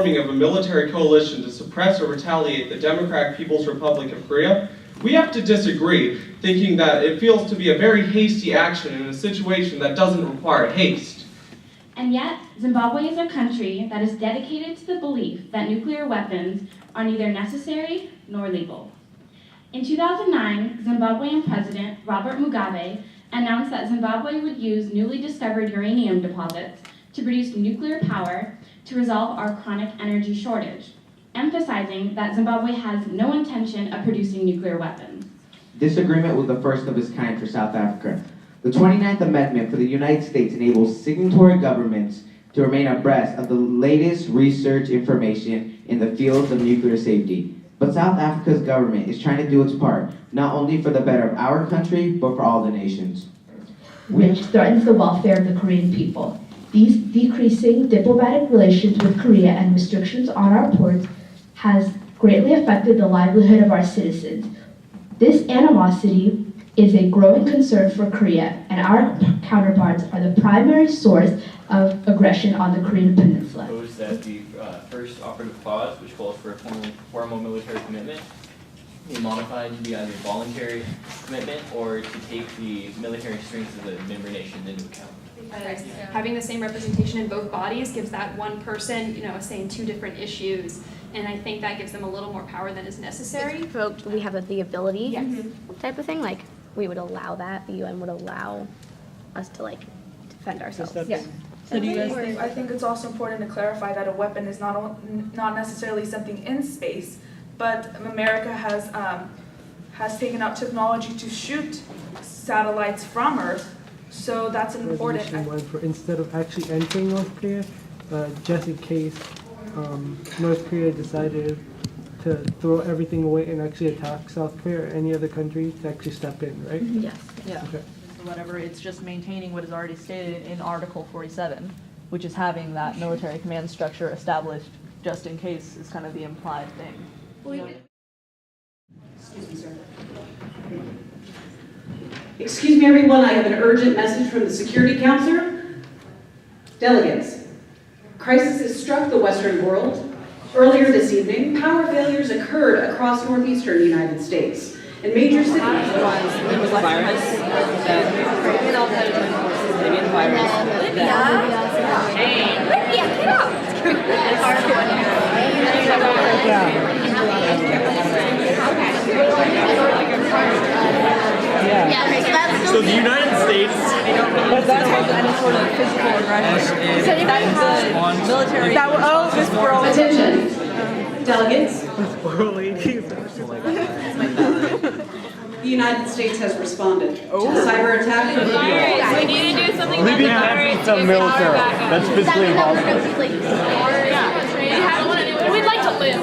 forming of a military coalition to suppress or retaliate the Democratic People's Republic of Korea, we have to disagree, thinking that it feels to be a very hasty action in a situation that doesn't require haste. And yet, Zimbabwe is a country that is dedicated to the belief that nuclear weapons are neither necessary nor legal. In 2009, Zimbabwean President Robert Mugabe announced that Zimbabwe would use newly discovered uranium deposits to produce nuclear power to resolve our chronic energy shortage, emphasizing that Zimbabwe has no intention of producing nuclear weapons. This agreement was the first of its kind for South Africa. The 29th Amendment for the United States enables signatory governments to remain abreast of the latest research information in the fields of nuclear safety. But South Africa's government is trying to do its part, not only for the better of our country, but for all the nations. Which threatens the welfare of the Korean people. These decreasing diplomatic relations with Korea and restrictions on our ports has greatly affected the livelihood of our citizens. This animosity is a growing concern for Korea, and our counterparts are the primary source of aggression on the Korean Peninsula. Propose that the first operative clause, which calls for a formal military commitment, be modified to be either voluntary commitment or to take the military strength of the member nations into account. Because having the same representation in both bodies gives that one person, a say in two different issues, and I think that gives them a little more power than is necessary. We have the ability Yes. type of thing, like we would allow that, the UN would allow us to defend ourselves. Yeah. So do you guys think? I think it's also important to clarify that a weapon is not necessarily something in space, but America has taken up technology to shoot satellites from Earth, so that's important. Instead of actually entering North Korea, just in case North Korea decided to throw everything away and actually attack South Korea or any other country, to actually step in, right? Yes. Yeah. Okay. Whatever, it's just maintaining what is already stated in Article 47, which is having that military command structure established just in case is kind of the implied thing. Excuse me, sir. Excuse me, everyone, I have an urgent message from the Security Council. Delegates, crisis has struck the Western world. Earlier this evening, power failures occurred across northeastern United States. In major cities. It was like virus. Maybe a virus. Libya, get up! So the United States. But that has any sort of physical aggression. So that military. Attention, delegates. The United States has responded to the cyber attack. We need to do something Libya can't be some military. That's physically impossible. We'd like to live.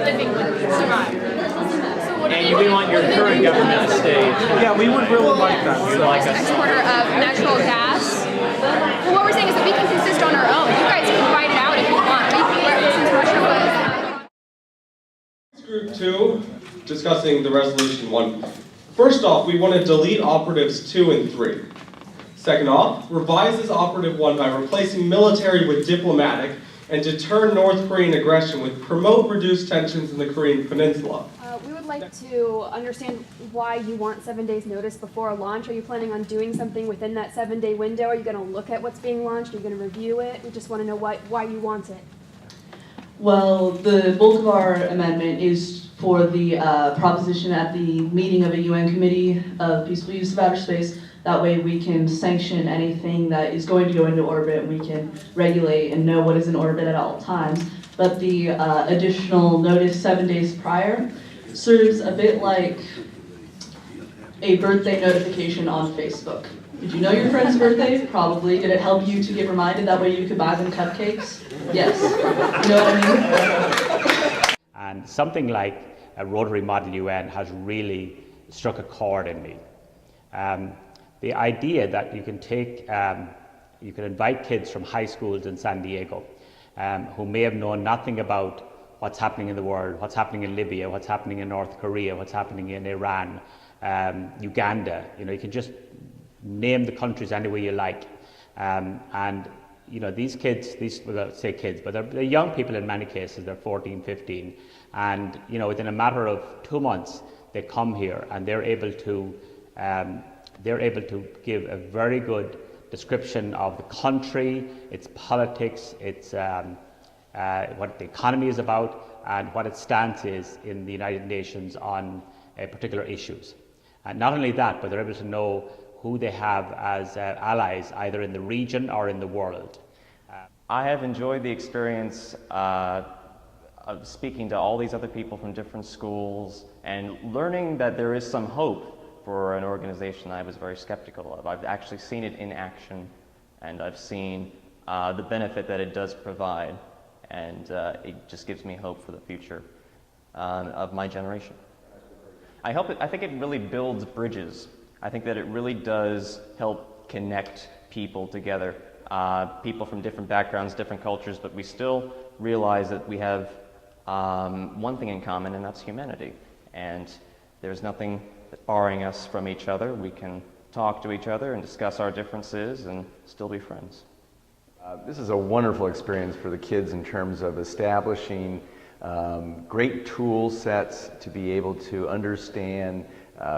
Living would survive. And we want your current government to stay. Yeah, we would really like that. You'd like us. Exporter of natural gas. Well, what we're saying is that we can consist on our own. You guys can fight it out if you want. Since Russia was. Group 2, discussing the resolution 1. First off, we want to delete operatives 2 and 3. Second off, revises operative 1 by replacing military with diplomatic and deter North Korean aggression with promote reduced tensions in the Korean Peninsula. We would like to understand why you want 7 days notice before a launch. Are you planning on doing something within that 7-day window? Are you going to look at what's being launched? Are you going to review it? We just want to know why you want it. Well, the bulk of our amendment is for the proposition at the meeting of a UN Committee of Peaceful Use of Outer Space. That way we can sanction anything that is going to go into orbit, and we can regulate and know what is in orbit at all times. But the additional notice 7 days prior serves a bit like a birthday notification on Facebook. Did you know your friend's birthday? Probably. Did it help you to get reminded that way you could buy them cupcakes? Yes. You know what I mean? And something like a Rotary Model UN has really struck a chord in me. The idea that you can take, you can invite kids from high schools in San Diego who may have known nothing about what's happening in the world, what's happening in Libya, what's happening in North Korea, what's happening in Iran, Uganda. You can just name the countries any way you like, and these kids, well, I say kids, but they're young people in many cases. They're 14, 15, and within a matter of 2 months, they come here and they're able to give a very good description of the country, its politics, its what the economy is about, and what its stance is in the United Nations on particular issues. And not only that, but they're able to know who they have as allies, either in the region or in the world. I have enjoyed the experience of speaking to all these other people from different schools and learning that there is some hope for an organization I was very skeptical of. I've actually seen it in action, and I've seen the benefit that it does provide, and it just gives me hope for the future of my generation. I think it really builds bridges. I think that it really does help connect people together, people from different backgrounds, different cultures, but we still realize that we have one thing in common, and that's humanity. And there's nothing barring us from each other. We can talk to each other and discuss our differences and still be friends. This is a wonderful experience for the kids in terms of establishing great tool sets to be able to understand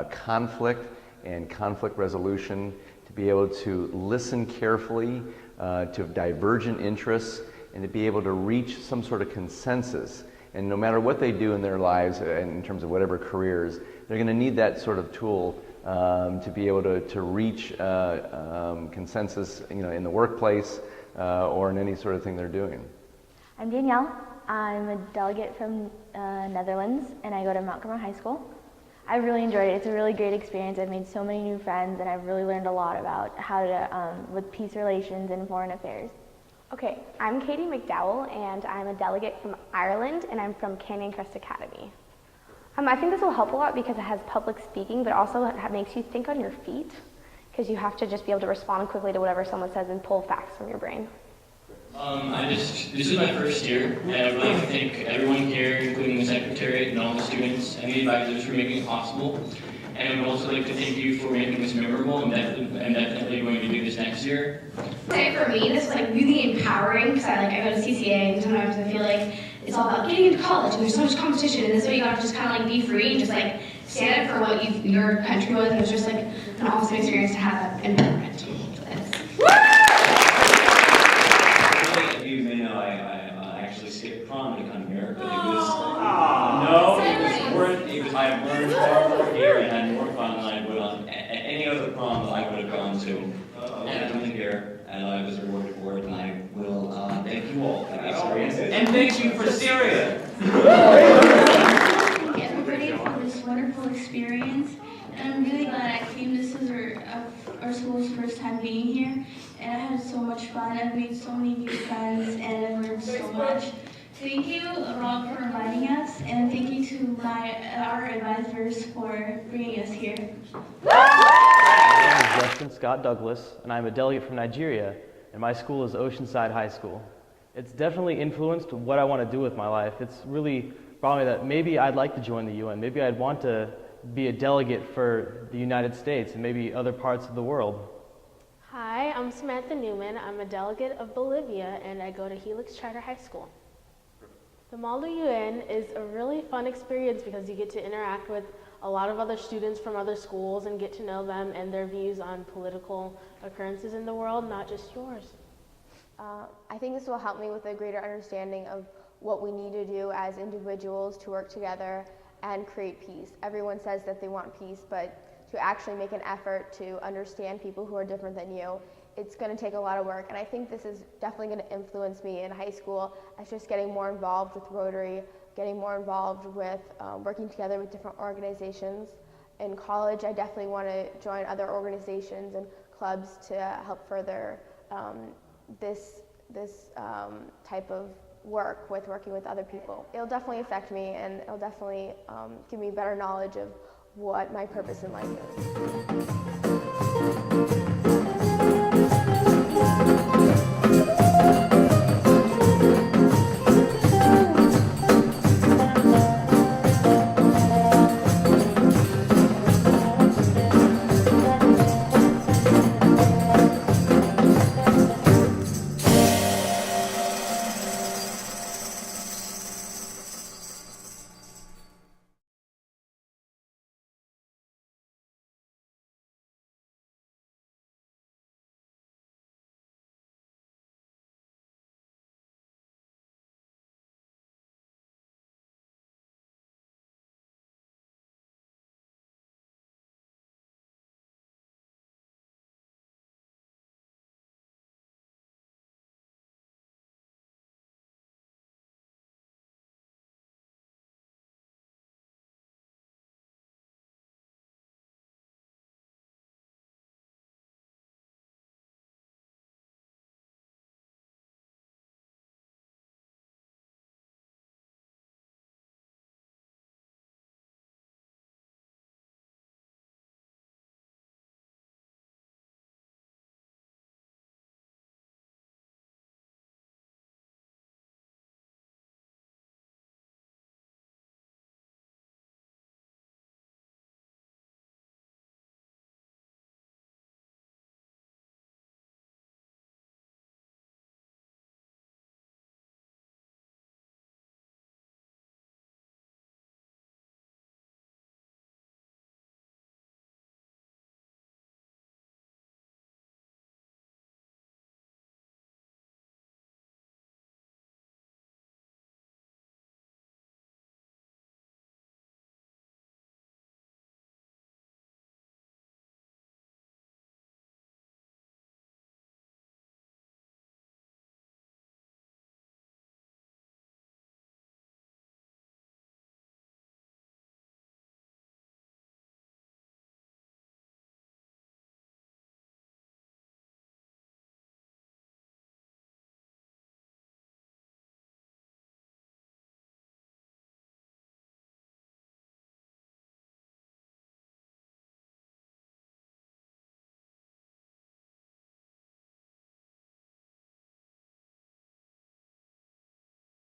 conflict and conflict resolution, to be able to listen carefully to divergent interests, and to be able to reach some sort of consensus. And no matter what they do in their lives, in terms of whatever careers, they're going to need that sort of tool to be able to reach consensus, in the workplace or in any sort of thing they're doing. I'm Danielle. I'm a delegate from Netherlands, and I go to Mount Carmel High School. I really enjoyed it. It's a really great experience. I've made so many new friends, and I've really learned a lot about how to, with peace relations and foreign affairs. Okay, I'm Katie McDowell, and I'm a delegate from Ireland, and I'm from Canyon Crest Academy. I think this will help a lot because it has public speaking, but also it makes you think on your feet, because you have to just be able to respond quickly to whatever someone says and pull facts from your brain. This is my first year, and I would like to thank everyone here, including the secretariat and all the students and the advisors for making it possible. And I would also like to thank you for making this memorable. I'm definitely going to do this next year. For me, this is really empowering because I go to CCA, and sometimes I feel like it's all about getting into college and there's so much competition, and this way you got to just kind of be free and just stand up for what your country was, and it's just an awesome experience to have that environment. You may know I actually skipped prom to come here, but it was I learned far more here and had more fun than I would on any other prom that I would have gone to. And I'm here, and I was rewarded for it, and I will thank you all for the experience. And thank you for Syria! Everybody for this wonderful experience, and I'm really glad I came. This is our school's first time being here, and I had so much fun. I've made so many new friends, and I learned so much. Thank you, Rob, for inviting us, and thank you to our advisors for bringing us here. My name is Justin Scott Douglas, and I'm a delegate from Nigeria, and my school is Oceanside High School. It's definitely influenced what I want to do with my life. It's really brought me that maybe I'd like to join the UN, maybe I'd want to be a delegate for the United States and maybe other parts of the world. Hi, I'm Samantha Newman. I'm a delegate of Bolivia, and I go to Helix Charter High School. The Maldo UN is a really fun experience because you get to interact with a lot of other students from other schools and get to know them and their views on political occurrences in the world, not just yours. I think this will help me with a greater understanding of what we need to do as individuals to work together and create peace. Everyone says that they want peace, but to actually make an effort to understand people who are different than you, it's going to take a lot of work. And I think this is definitely going to influence me in high school as just getting more involved with Rotary, getting more involved with working together with different organizations. In college, I definitely want to join other organizations and clubs to help further this type of work with working with other people. It'll definitely affect me, and it'll definitely give me better knowledge of what my purpose in life is.